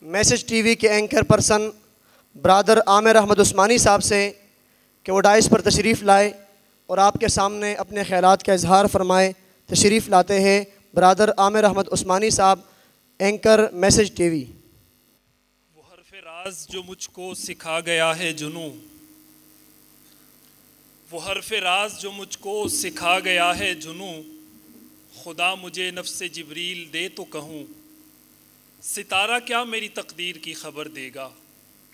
Message T V کے anchor person برادر عامر احمد عثمانی صاحب سے کہ وہ ڈائس پر تشریف لائے اور آپ کے سامنے اپنے خیالات کا اظہار فرمائے۔ تشریف لاتے ہیں برادر عامر احمد عثمانی صاحب، اینکر میسج ٹی وی۔ وہ حرف راز جو مجھ کو سکھا گیا ہے جنوں، وہ حرف راز جو مجھ کو سکھا گیا ہے جنوں، خدا مجھے نفس جبریل دے تو کہوں۔ ستارہ کیا میری تقدیر کی خبر دے گا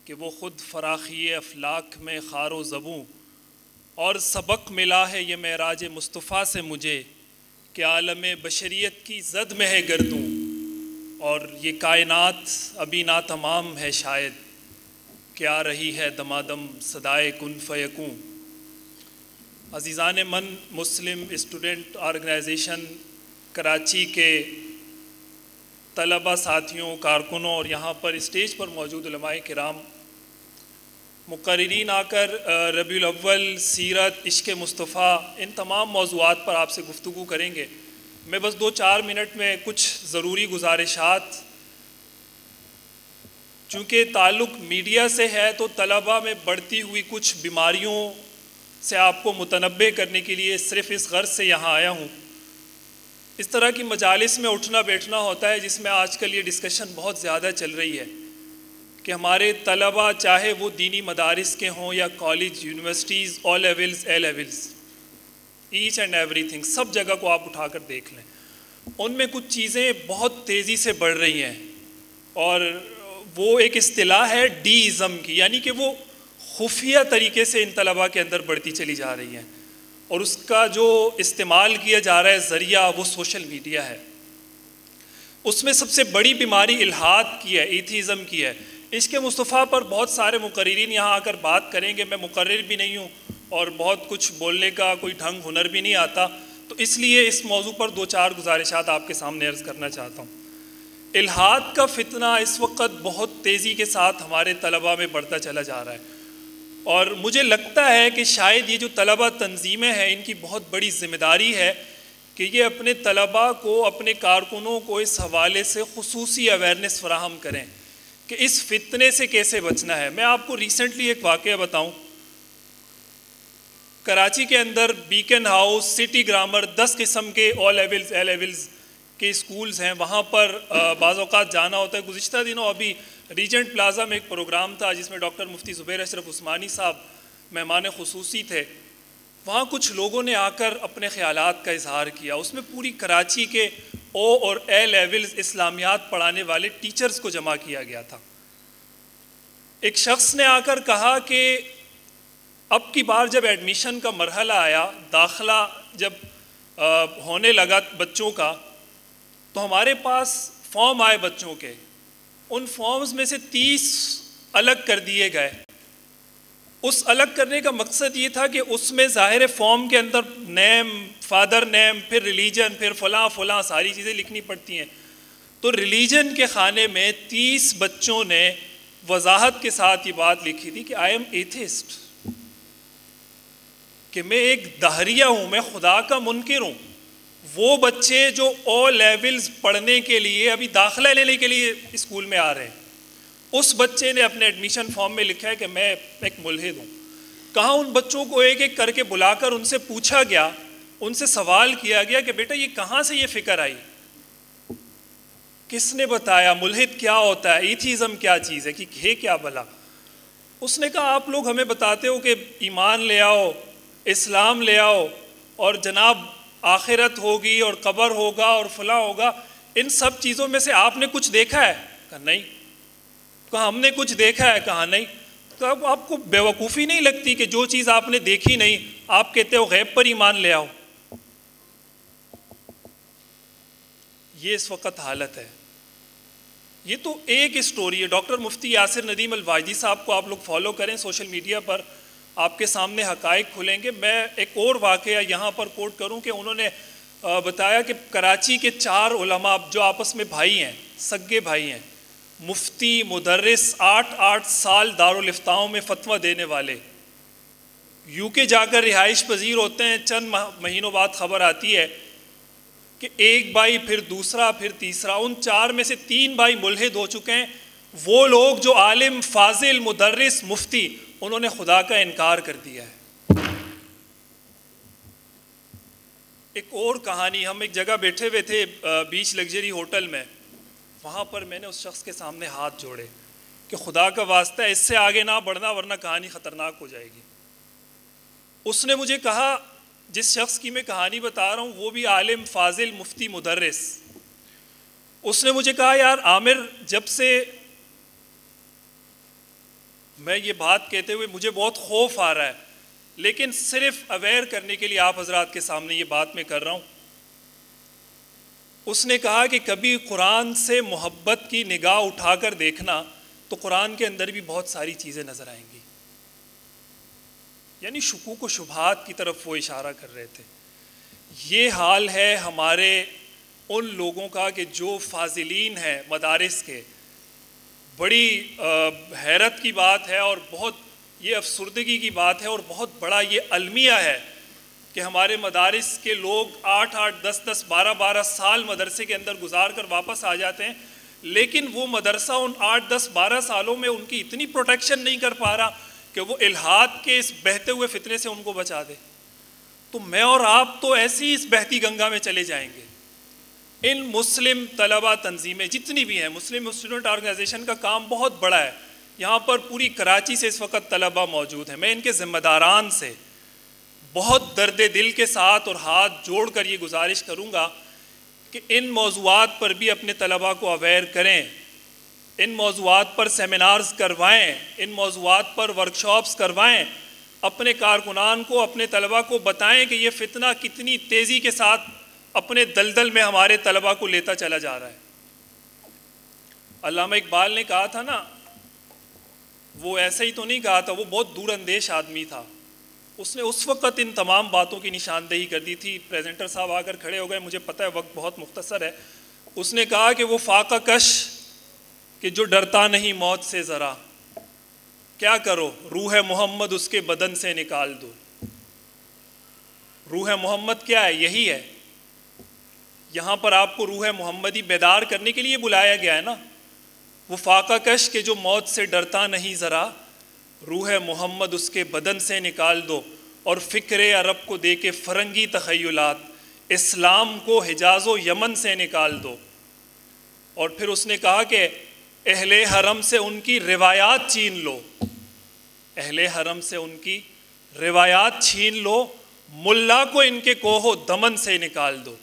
کہ وہ خود فراخی افلاک میں خار و زبوں، اور سبق ملا ہے یہ معراج مصطفیٰ سے مجھے کہ عالم بشریت کی زد میں ہے گردوں، اور یہ کائنات ابھی ناتمام ہے شاید کہ آ رہی ہے دمادم صدائے کن فیکوں۔ عزیزان من، مسلم اسٹوڈنٹ آرگنائزیشن کراچی کے طلبہ ساتھیوں، کارکنوں اور یہاں پر اسٹیج پر موجود علماء کرام، مقررین آ کر ربیع الاول، سیرت، عشق مصطفیٰ، ان تمام موضوعات پر آپ سے گفتگو کریں گے۔ میں بس 2-4 منٹ میں کچھ ضروری گزارشات، چونکہ تعلق میڈیا سے ہے تو طلبہ میں بڑھتی ہوئی کچھ بیماریوں سے آپ کو متنبع کرنے کے لیے صرف اس غرض سے یہاں آیا ہوں۔ اس طرح کی مجالس میں اٹھنا بیٹھنا ہوتا ہے جس میں آج کل یہ ڈسکشن بہت زیادہ چل رہی ہے کہ ہمارے طلبہ چاہے وہ دینی مدارس کے ہوں یا college, universities, O levels, A levels, each and everything, سب جگہ کو آپ اٹھا کر دیکھ لیں، ان میں کچھ چیزیں بہت تیزی سے بڑھ رہی ہیں، اور وہ ایک اصطلاح ہے ڈی ازم کی، یعنی کہ وہ خفیہ طریقے سے ان طلبہ کے اندر بڑھتی چلی جا رہی ہیں، اور اس کا جو استعمال کیا جا رہا ہے ذریعہ وہ سوشل میڈیا ہے۔ اس میں سب سے بڑی بیماری الحاد کی ہے، ایتھیزم کی ہے۔ عشق مصطفیٰ پر بہت سارے مقررین یہاں آ کر بات کریں گے، میں مقرر بھی نہیں ہوں اور بہت کچھ بولنے کا کوئی ڈھنگ ہنر بھی نہیں آتا، تو اس لیے اس موضوع پر 2-4 گزارشات آپ کے سامنے عرض کرنا چاہتا ہوں۔ الحاد کا فتنہ اس وقت بہت تیزی کے ساتھ ہمارے طلبہ میں بڑھتا چلا جا رہا ہے، اور مجھے لگتا ہے کہ شاید یہ جو طلبہ تنظیمیں ہیں ان کی بہت بڑی ذمہ داری ہے کہ یہ اپنے طلبہ کو، اپنے کارکنوں کو اس حوالے سے خصوصی اویئرنیس فراہم کریں کہ اس فتنے سے کیسے بچنا ہے۔ میں آپ کو ریسنٹلی ایک واقعہ بتاؤں، کراچی کے اندر بیکن ہاؤس، سٹی گرامر، 10 قسم کے او لیولز، اے لیولز کے اسکولز ہیں، وہاں پر بعض اوقات جانا ہوتا ہے۔ گزشتہ دنوں ابھی ریجنٹ پلازا میں ایک پروگرام تھا جس میں ڈاکٹر مفتی زبیر اشرف عثمانی صاحب مہمان خصوصی تھے، وہاں کچھ لوگوں نے آ کر اپنے خیالات کا اظہار کیا۔ اس میں پوری کراچی کے او اور اے لیولز اسلامیات پڑھانے والے ٹیچرز کو جمع کیا گیا تھا۔ ایک شخص نے آ کر کہا کہ اب کی بار جب ایڈمیشن کا مرحلہ آیا، داخلہ جب ہونے لگا بچوں کا، تو ہمارے پاس فارم آئے بچوں کے، ان فارمز میں سے 30 الگ کر دیے گئے۔ اس الگ کرنے کا مقصد یہ تھا کہ اس میں ظاہر فارم کے اندر نیم، فادر نیم، پھر ریلیجن، پھر فلاں فلاں ساری چیزیں لکھنی پڑتی ہیں، تو ریلیجن کے خانے میں 30 بچوں نے وضاحت کے ساتھ یہ بات لکھی تھی کہ آئی ایم ایتھسٹ، کہ میں ایک دہریہ ہوں، میں خدا کا منکر ہوں۔ وہ بچے جو او لیولز پڑھنے کے لیے ابھی داخلہ لینے کے لیے اسکول میں آ رہے ہیں، اس بچے نے اپنے ایڈمیشن فارم میں لکھا ہے کہ میں ایک ملحد ہوں۔ کہاں ان بچوں کو ایک ایک کر کے بلا کر ان سے پوچھا گیا، ان سے سوال کیا گیا کہ بیٹا یہ کہاں سے یہ فکر آئی، کس نے بتایا، ملحد کیا ہوتا ہے، ایتھیزم کیا چیز ہے، کہ ہے کیا بھلا؟ اس نے کہا آپ لوگ ہمیں بتاتے ہو کہ ایمان لے آؤ، اسلام لے آؤ، اور جناب آخرت ہوگی اور قبر ہوگا اور فلاں ہوگا، ان سب چیزوں میں سے آپ نے کچھ دیکھا ہے؟ کہا نہیں۔ کہا ہم نے کچھ دیکھا ہے؟ کہا نہیں۔ تو اب آپ کو بیوقوفی نہیں لگتی کہ جو چیز آپ نے دیکھی نہیں آپ کہتے ہو غیب پر ایمان لے آؤ؟ یہ اس وقت حالت ہے۔ یہ تو ایک اسٹوری ہے۔ ڈاکٹر مفتی یاسر ندیم الواجدی صاحب کو آپ لوگ فالو کریں سوشل میڈیا پر، آپ کے سامنے حقائق کھلیں گے۔ میں ایک اور واقعہ یہاں پر کوٹ کروں کہ انہوں نے بتایا کہ کراچی کے 4 علماء جو آپس میں بھائی ہیں، سگے بھائی ہیں، مفتی، مدرس، 8 سال دارالفتاؤں میں فتویٰ دینے والے، یو کے جا کر رہائش پذیر ہوتے ہیں، چند مہینوں بعد خبر آتی ہے کہ ایک بھائی، پھر دوسرا، پھر تیسرا، ان 4 میں سے 3 بھائی ملحد ہو چکے ہیں، وہ لوگ جو عالم، فاضل، مدرس، مفتی، انہوں نے خدا کا انکار کر دیا ہے۔ ایک اور کہانی، ہم ایک جگہ بیٹھے ہوئے تھے بیچ لگژری ہوٹل میں، وہاں پر میں نے اس شخص کے سامنے ہاتھ جوڑے کہ خدا کا واسطہ ہے اس سے آگے نہ بڑھنا ورنہ کہانی خطرناک ہو جائے گی۔ اس نے مجھے کہا، جس شخص کی میں کہانی بتا رہا ہوں وہ بھی عالم، فاضل، مفتی، مدرس، اس نے مجھے کہا یار عامر، جب سے میں یہ بات کہتے ہوئے مجھے بہت خوف آ رہا ہے، لیکن صرف اویئر کرنے کے لیے آپ حضرات کے سامنے یہ بات میں کر رہا ہوں۔ اس نے کہا کہ کبھی قرآن سے محبت کی نگاہ اٹھا کر دیکھنا تو قرآن کے اندر بھی بہت ساری چیزیں نظر آئیں گی۔ یعنی شکوک و شبہات کی طرف وہ اشارہ کر رہے تھے۔ یہ حال ہے ہمارے ان لوگوں کا کہ جو فاضلین ہیں مدارس کے۔ بڑی حیرت کی بات ہے اور بہت یہ افسردگی کی بات ہے اور بہت بڑا یہ المیہ ہے کہ ہمارے مدارس کے لوگ 8-8 10-10 12-12 سال مدرسے کے اندر گزار کر واپس آ جاتے ہیں، لیکن وہ مدرسہ ان 8-10-12 سالوں میں ان کی اتنی پروٹیکشن نہیں کر پا رہا کہ وہ الحاد کے اس بہتے ہوئے فتنے سے ان کو بچا دے۔ تو میں اور آپ تو ایسی اس بہتی گنگا میں چلے جائیں گے۔ ان مسلم طلبہ تنظیمیں جتنی بھی ہیں، مسلم اسٹوڈنٹ آرگنائزیشن کا کام بہت بڑا ہے، یہاں پر پوری کراچی سے اس وقت طلبہ موجود ہیں۔ میں ان کے ذمہ داران سے بہت درد دل کے ساتھ اور ہاتھ جوڑ کر یہ گزارش کروں گا کہ ان موضوعات پر بھی اپنے طلبہ کو اویئر کریں، ان موضوعات پر سیمینارز کروائیں، ان موضوعات پر ورکشاپس کروائیں، اپنے کارکنان کو، اپنے طلبہ کو بتائیں کہ یہ فتنہ کتنی تیزی کے ساتھ اپنے دلدل میں ہمارے طلبہ کو لیتا چلا جا رہا ہے۔ علامہ اقبال نے کہا تھا نا، وہ ایسے ہی تو نہیں کہا تھا، وہ بہت دور اندیش آدمی تھا، اس نے اس وقت ان تمام باتوں کی نشاندہی کر دی تھی۔ پریزنٹر صاحب آ کر کھڑے ہو گئے، مجھے پتہ ہے وقت بہت مختصر ہے۔ اس نے کہا کہ وہ فاقہ کش کہ جو ڈرتا نہیں موت سے ذرا، کیا کرو روح محمد اس کے بدن سے نکال دو۔ روح محمد کیا ہے؟ یہی ہے۔ یہاں پر آپ کو روح محمدی بیدار کرنے کے لیے بلایا گیا ہے نا۔ وہ فاقہ کش کہ جو موت سے ڈرتا نہیں ذرا، روح محمد اس کے بدن سے نکال دو، اور فکر عرب کو دے کے فرنگی تخیلات، اسلام کو حجاز و یمن سے نکال دو۔ اور پھر اس نے کہا کہ اہل حرم سے ان کی روایات چھین لو، اہل حرم سے ان کی روایات چھین لو، ملا کو ان کے کوہ و دمن سے نکال دو۔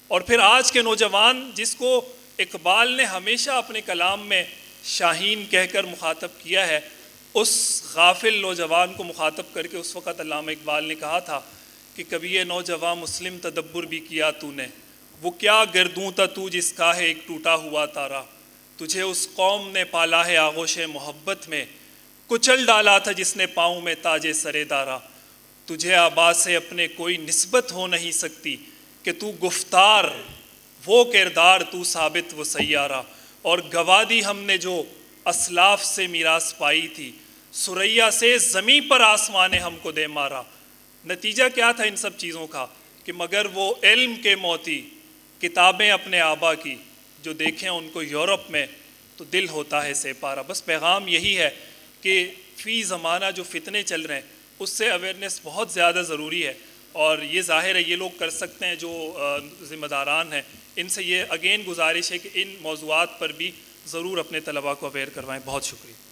اور پھر آج کے نوجوان، جس کو اقبال نے ہمیشہ اپنے کلام میں شاہین کہہ کر مخاطب کیا ہے، اس غافل نوجوان کو مخاطب کر کے اس وقت علامہ اقبال نے کہا تھا کہ کبھی یہ نوجوان مسلم تدبر بھی کیا تو نے، وہ کیا گردوں تا تو جس کا ہے ایک ٹوٹا ہوا تارا، تجھے اس قوم نے پالا ہے آغوش محبت میں، کچل ڈالا تھا جس نے پاؤں میں تاج سرے دارا، تجھے آبا سے اپنے کوئی نسبت ہو نہیں سکتی کہ تو گفتار وہ کردار تو ثابت وہ سیارہ، اور گوا دی ہم نے جو اسلاف سے میراث پائی تھی، سریا سے زمین پر آسمان نے ہم کو دے مارا۔ نتیجہ کیا تھا ان سب چیزوں کا کہ مگر وہ علم کے موتی، کتابیں اپنے آبا کی، جو دیکھیں ان کو یورپ میں تو دل ہوتا ہے سے پارا۔ بس پیغام یہی ہے کہ فی زمانہ جو فتنے چل رہے ہیں اس سے اویئرنیس بہت زیادہ ضروری ہے، اور یہ ظاہر ہے یہ لوگ کر سکتے ہیں جو ذمہ داران ہیں۔ ان سے یہ اگین گزارش ہے کہ ان موضوعات پر بھی ضرور اپنے طلباء کو اویئر کروائیں۔ بہت شکریہ۔